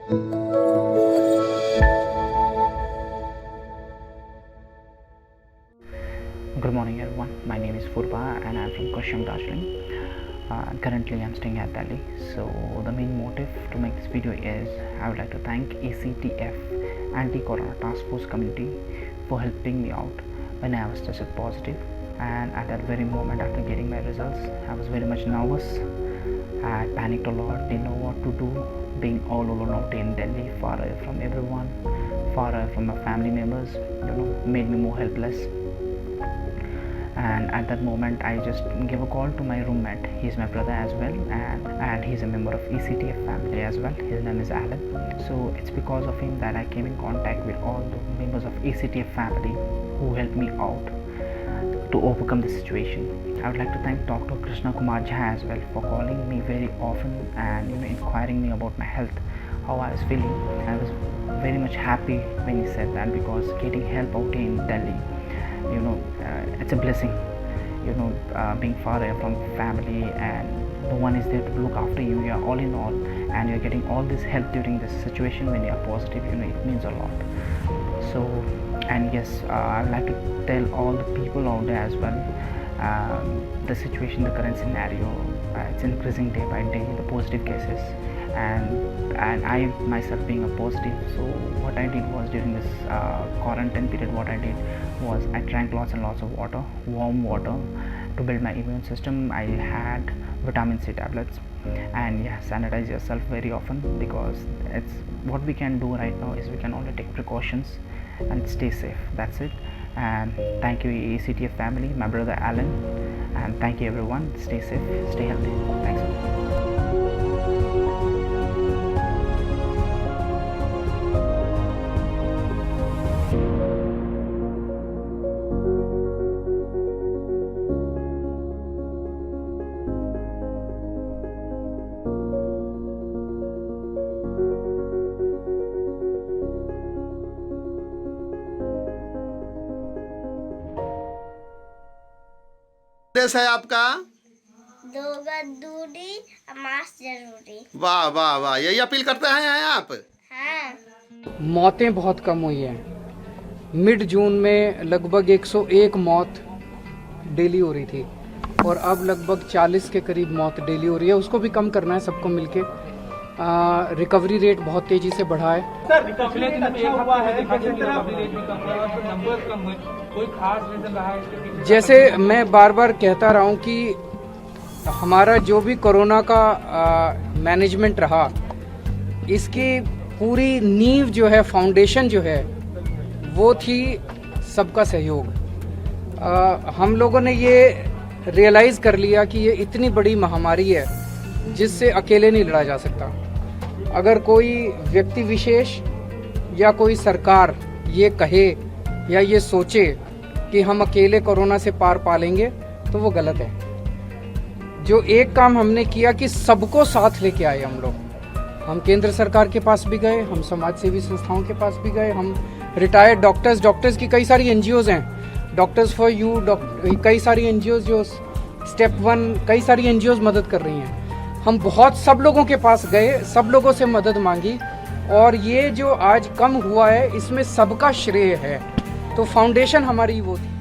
Good morning everyone, my name is Purba and I am from Kosham, Darjeeling. Currently I am staying at Delhi. So the main motive to make this video is I would like to thank ACTF Anti-Corona Task Force community for helping me out when I was tested positive, and at that very moment after getting my results I was very much nervous. I panicked a lot, didn't know what to do, being all alone out in Delhi, far away from everyone, far away from my family members, made me more helpless. And at that moment I just gave a call to my roommate. He's my brother as well, and he's a member of ECTF family as well. His name is Alan. So it's because of him that I came in contact with all the members of ECTF family who helped me out to overcome the situation. I would like to thank Dr. Krishna Kumar Jha as well for calling me very often and inquiring me about my health, how I was feeling. I was very much happy when he said that, because getting help out in Delhi, it's a blessing, being far away from family and no one is there to look after you. You are all in all and you're getting all this help during this situation when you are positive, it means a lot. So, and yes, I would like to tell all the people out there as well, the situation, the current scenario, it's increasing day by day, the positive cases, and I myself being a positive. So what I did was, during this quarantine period, what I did was I drank lots and lots of water, warm water, to build my immune system. I had vitamin C tablets, and sanitize yourself very often, because it's what we can do right now is we can only take precautions and stay safe. That's it. And thank you ECTF family, my brother Alan, and thank you everyone. Stay safe, stay healthy. Thanks a lot. देश है आपका? 2 गज दूरी, mask जरूरी। वाह वाह वाह, यही अपील करते हैं आप? हाँ। मौतें बहुत कम हुई हैं। मिड जून में लगभग 101 मौत डेली हो रही थी और अब लगभग 40 के करीब मौत डेली हो रही है। उसको भी कम करना है सबको मिलके। रिकवरी रेट बहुत तेजी से बढ़ा है। सर, पिछले दिन में एक हफ्ते में देखा कि रिकवरी रेट भी कम हुआ और नंबर कम हुए, कोई खास रीजन रहा है इसके पीछे? जैसे मैं बार बार कहता रहा हूँ कि हमारा जो भी कोरोना का मैनेजमेंट रहा, इसकी पूरी नींव जो है, फाउंडेशन जो है, वो थी सबका सहयोग। हम लोगों ने ये रियलाइज़ कर लिया कि ये इतनी बड़ी महामारी है जिससे अकेले नहीं लड़ा जा सकता। अगर कोई व्यक्ति विशेष या कोई सरकार ये कहे या ये सोचे कि हम अकेले कोरोना से पार पा लेंगे, तो वो गलत है। जो एक काम हमने किया कि सबको साथ लेके आए हम लोग। हम केंद्र सरकार के पास भी गए, हम समाज सेवी संस्थाओं के पास भी गए, हम रिटायर्ड डॉक्टर्स की कई सारी एनजीओज हैं, डॉक्टर्स फॉर यू, कई सारी एनजीओज जो स्टेप 1, कई सारी एनजीओज मदद कर रही हैं। हम सब लोगों के पास गए, सब लोगों से मदद मांगी, और ये जो आज कम हुआ है इसमें सबका श्रेय है। तो फाउंडेशन हमारी वो थी।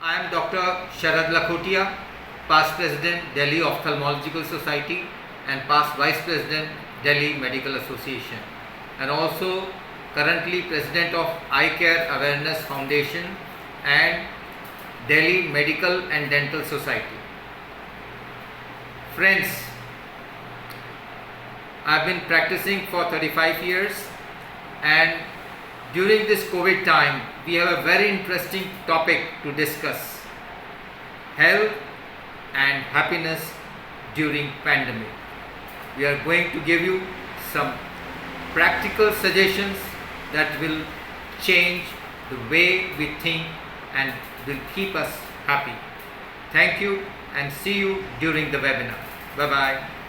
I am Dr. Sharad Lakhotia, past President, Delhi Ophthalmological Society and past Vice President, Delhi Medical Association, and also currently President of Eye Care Awareness Foundation and Delhi Medical and Dental Society. Friends, I've been practicing for 35 years, and during this COVID time, we have a very interesting topic to discuss: health and happiness during pandemic. We are going to give you some practical suggestions that will change the way we think and will keep us happy. Thank you and see you during the webinar. Bye bye.